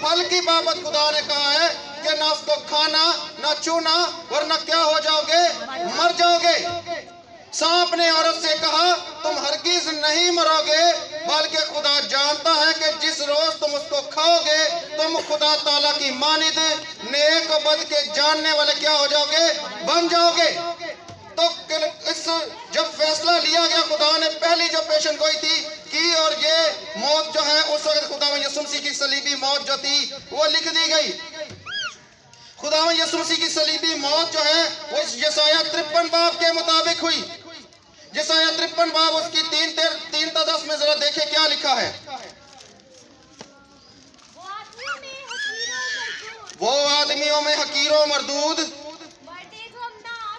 फल की बाबत खुदा ने कहा है कि ना उसको खाना, ना छूना, वरना क्या हो जाओगे, मर जाओगे। सांप ने औरत से कहा तुम हरगिज नहीं मरोगे, बल्कि खुदा जानता है कि जिस रोज तुम उसको खाओगे तुम खुदा ताला की मानिद नेक और बद के जानने वाले क्या हो जाओगे, बन जाओगे। तो इस जब फैसला लिया गया, खुदा ने पहली जो पेशन गोई थी की और ये मौत जो है उस वक्त खुदा यीशु मसीह की सलीबी मौत जो थी वो लिख दी गई। खुदा यीशु मसीह की सलीबी मौत जो है वो यशायाह 53 बाब के मुताबिक हुई। यशायाह 53 बाब उसकी 3-10 में जरा देखे क्या लिखा है। वो आदमियों में हकीरों मरदूद,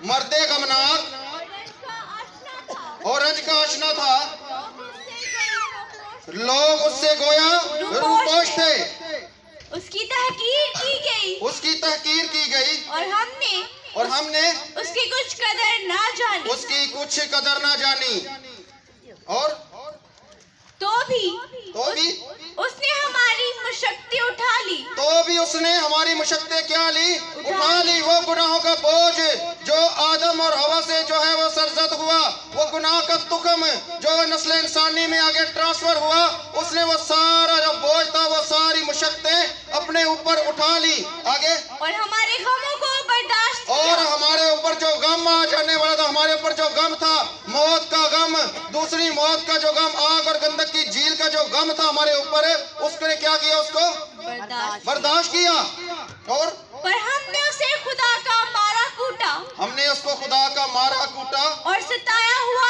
मर्दे गमनाक और रंज का आशना था, लोग उससे गोया रूपोश थे। उसकी तहकीर की गई, उसकी तहकीर की गई और हमने उसकी कुछ कदर ना जानी, उसकी कुछ कदर ना जानी। और तो भी उसने हमारी मुशक्कतें उठा ली, तो भी उसने हमारी मुशक्कतें क्या ली, उठा ली। वो गुनाहों का बोझ जो आदम और हवा से जो है वो सरजद हुआ, वो गुनाह का तुकम जो नस्ल इंसानी में आगे ट्रांसफर हुआ, उसने वो सारा जो बोझ था वो सारी मुशक्कतें अपने ऊपर उठा ली। आगे और हमारे गमों को बर्दाश्त किया। और हमारे ऊपर जो गम आ जाने वाला था, हमारे ऊपर जो गम था, मौत का गम, दूसरी मौत का जो गम, आग और गंधक की झील का जो गम था हमारे ऊपर, उसने क्या किया, उसको बर्दाश्त किया। और पर हमने उसे खुदा का मारा कूटा, हमने उसको खुदा का मारा कूटा और सताया हुआ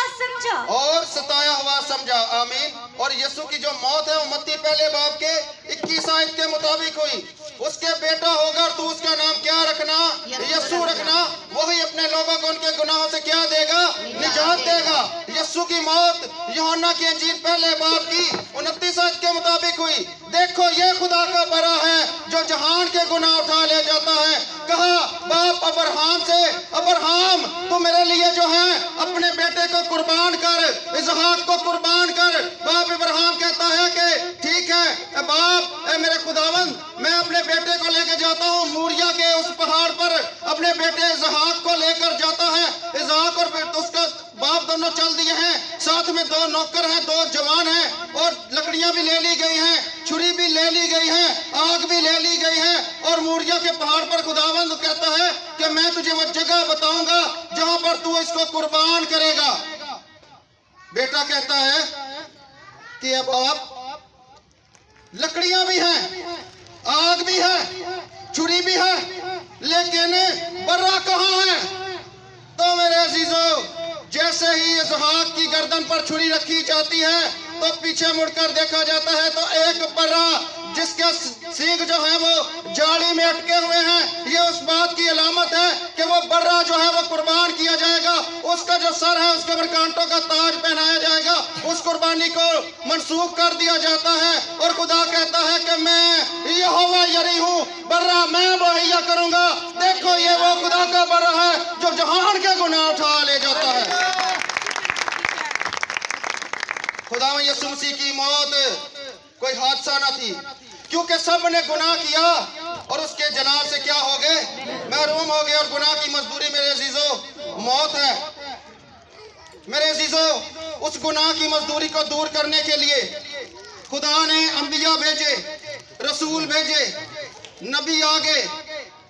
समझा। आमीन। और यीशु की जो मौत है वो मत्ती पहले बाब के 21 आयत के मुताबिक हुई। उसके बेटा होगा तू उसका नाम क्या रखना, यीशु रखना। वही अपने लोगों को उनके गुनाहों से क्या देगा, निजात देगा। यीशु की मौत यूहन्ना की अंजील पहले बाब की 29 आयत के मुताबिक हुई। देखो ये खुदा का बरा है जो जहान के गुनाह उठा ले जाता है। कहा बाप अब्राहम से, अब्राहम तू मेरे लिए जो है अपने बेटे को कुर्बान कर, इसहाक को कुर्बान कर। बाप अब्राहम कहता है कि ठीक है बाप, मेरे खुदावंद, मैं अपने बेटे को लेकर जाता हूँ मूरिया के उस पहाड़ पर, अपने बेटे इसहाक को लेकर जाता है। इसहाक और उसका बाप दोनों चल दिए हैं, साथ में 2 नौकर हैं, 2 जवान हैं, और लकड़ियां भी ले ली गई हैं, छुरी भी ले ली गई है, आग भी ले ली गई है। और मूरिया के पहाड़ पर खुदावंद कहता है कि मैं तुझे वो जगह बताऊंगा जहां पर तू इसको कुर्बान करेगा। बेटा कहता है कि अब आप लकड़ियां भी हैं, आग भी है, छुरी भी है, लेकिन बर्रा कहां है? तो मेरे अजीजों, जैसे ही इसहाक की गर्दन पर छुरी रखी जाती है तो पीछे मुड़कर देखा जाता है तो एक बर्रा जिसके सींग जो है वो जाली में अटके हुए हैं, ये उस बात की अलामत है कि वो बर्रा जो है वो कुर्बान किया जाएगा। उसका जो सर है उसके ऊपर कांटों का ताज पहनाया जाएगा, उस कुर्बानी को मनसूख कर दिया जाता है। और खुदा कहता है कि मैं यहोवा यरी हूँ, बर्रा मैं मुहैया करूंगा। देखो ये वो खुदा का बर्रा है जो जहान के गुनाह उठा ले जाता है। खुदा यीशु मसीह की मौत कोई हादसा ना थी, क्योंकि सब ने गुनाह किया और उसके जनाब से क्या हो गए, महरूम हो गए। और गुनाह की मजदूरी मेरे अजीजों मौत है। मेरे अजीजों, उस गुनाह की मजदूरी को दूर करने के लिए खुदा ने अंबिया भेजे, रसूल भेजे, नबी आ गए,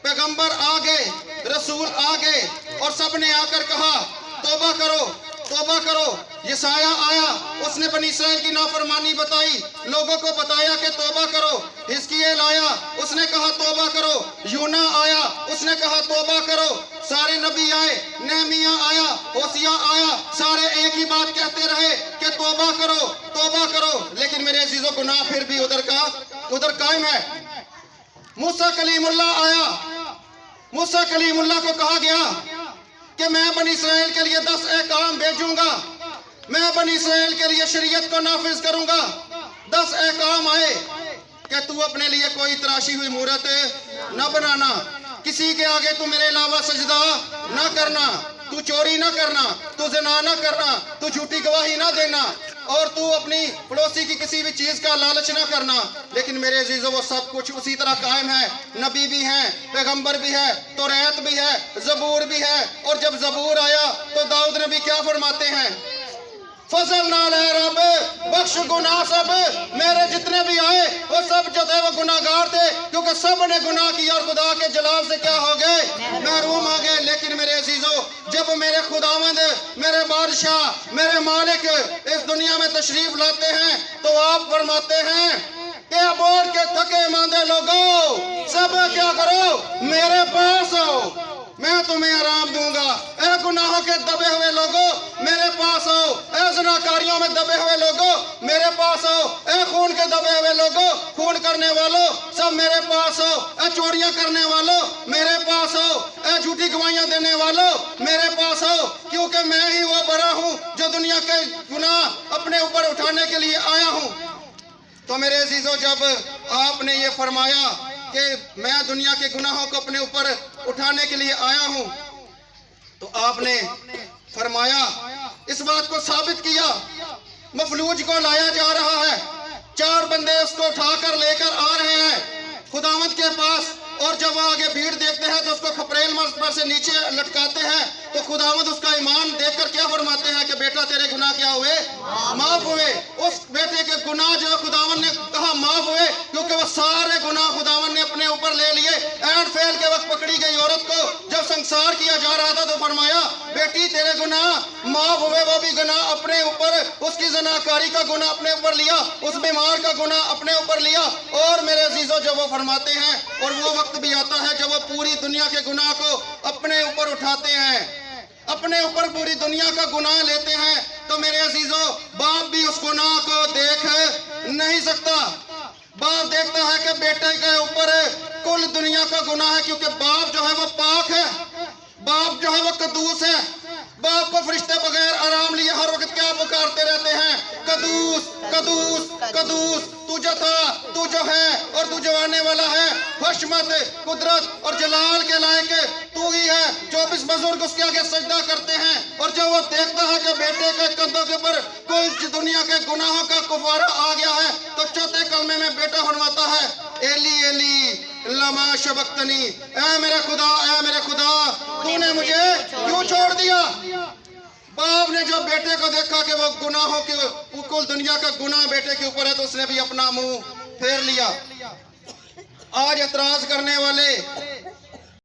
पैगंबर आ गए, रसूल आ गए, और सब ने आकर कहा तौबा करो, तौबा करो। यशाया आया, उसने बनी इस्राएल की नाफरमानी बताई, लोगों को बताया कि तौबा करो। हिजकियेल आया, उसने कहा तौबा करो। यूना आया, उसने कहा तौबा करो। सारे नबी आए, नेहमिया आया, होसिया आया, सारे एक ही बात कहते रहे कि तौबा करो, तौबा करो। लेकिन मेरे अजीजों गुनाह फिर भी उधर कायम है। मूसा कलीमुल्लाह आया, मूसा कलीमुल्लाह को कहा गया कि मैं बनी इस्राएल के लिए 10 अहकाम भेजूंगा, मैं बनी इस्राएल के लिए शरीयत को नाफिज करूंगा। 10 अहकाम आए कि तू अपने लिए कोई तराशी हुई मूरत न बनाना, किसी के आगे तू मेरे अलावा सजदा न करना, तू चोरी न करना, तू ज़िना न करना, तू झूठी गवाही न देना, और तू अपनी पड़ोसी की किसी भी चीज का लालच ना करना। लेकिन मेरे अजीजों वो सब कुछ उसी तरह कायम है। नबी भी है, पैगंबर भी है, तौरात भी है, ज़बूर भी है। और जब ज़बूर आया तो दाऊद नबी क्या फरमाते हैं, फजल नाल है रब बख्श गुनाह सब। मेरे जितने भी आए वो सब जो थे वो गुनाहगार थे, क्योंकि सब ने गुनाह किया और खुदा के जलाल से क्या हो गए, महरूम हो गए। लेकिन मेरे अजीजों, जब मेरे खुदावंद, मेरे बादशाह, मेरे मालिक इस दुनिया में तशरीफ लाते हैं तो आप फरमाते हैं कि बोल के थके मांदे लोगों सब क्या करो, मेरे पास आओ, मैं तुम्हें आराम दूंगा। ए गुनाहों के दबे हुए लोगों मेरे पास आओ, ए ज़नाकारियों में दबे हुए लोगों मेरे पास आओ, ए खून के दबे हुए लोगों, खून करने वालों सब मेरे पास आओ, ए चोरियां करने वालों मेरे पास आओ, ए झूठी गवाहियां देने वालों मेरे पास आओ, क्योंकि मैं ही वो बड़ा हूँ जो दुनिया के गुनाह अपने ऊपर उठाने के लिए आया हूँ। तो मेरे अजीजों, जब आपने ये फरमाया कि मैं दुनिया के गुनाहों को अपने ऊपर उठाने के लिए आया हूं, तो आपने फरमाया, इस बात को साबित किया। मफलूज को लाया जा रहा है, 4 बंदे उसको उठाकर लेकर आ रहे हैं खुदावंद के पास, और जब वो आगे भीड़ देखते हैं तो उसको खपरेल पर से नीचे लटकाते हैं। तो खुदावंद उसका ईमान देखकर क्या फरमाते हैं कि बेटा तेरे गुनाह क्या हुए, माफ हुए। उस बेटे के गुनाह जो खुदावंद ने कहा माफ हुए, क्योंकि वो सारे गुनाह खुदावंद ने अपने ऊपर ले लिए। एंड फेल के वक्त पकड़ी गई औरत को जब संसार किया जा रहा था तो फरमाया, बेटी तेरे गुनाह माफ हुए। वो भी गुनाह अपने ऊपर, उसकी जनाकारी का गुनाह अपने ऊपर लिया, उस बीमार का गुनाह अपने ऊपर लिया। और मेरे अजीजों, जब वो फरमाते हैं, और वो वक्त भी आता है जब वो पूरी दुनिया के गुनाह को अपने ऊपर उठाते हैं, अपने ऊपर पूरी दुनिया का गुनाह लेते हैं, तो मेरे अजीजों, बाप भी उस गुनाह को देख नहीं सकता। बाप देखता है कि बेटे के ऊपर कुल दुनिया का गुनाह है, क्योंकि बाप जो है वो पाक है, बाप जो है वो कदूस है। बाप को फरिश्ते बगैर आराम लिए हर वक्त क्या पुकारते रहते हैं, कदूस कदूस कदूस, तू जो था, तू जो है और तू जो आने वाला है, हशमत, कुदरत और जलाल के लायक तू ही है। 24 बुजुर्ग उसके आगे सजदा करते हैं, और जब वो देखता है कि बेटे के कंधों के ऊपर कुल दुनिया के गुनाहों का कुफारा आ गया है, तो चौथे कलमे में बेटा फरमाता है, एली एली लमा शबक्तनी, ऐ मेरे खुदा, ऐ मेरे खुदा, तूने मुझे क्यों छोड़ दिया। बाप ने जब बेटे को देखा कि वो गुनाहों के कुल दुनिया का गुनाह बेटे के ऊपर है, तो उसने भी अपना मुंह फेर लिया। आज एतराज करने वाले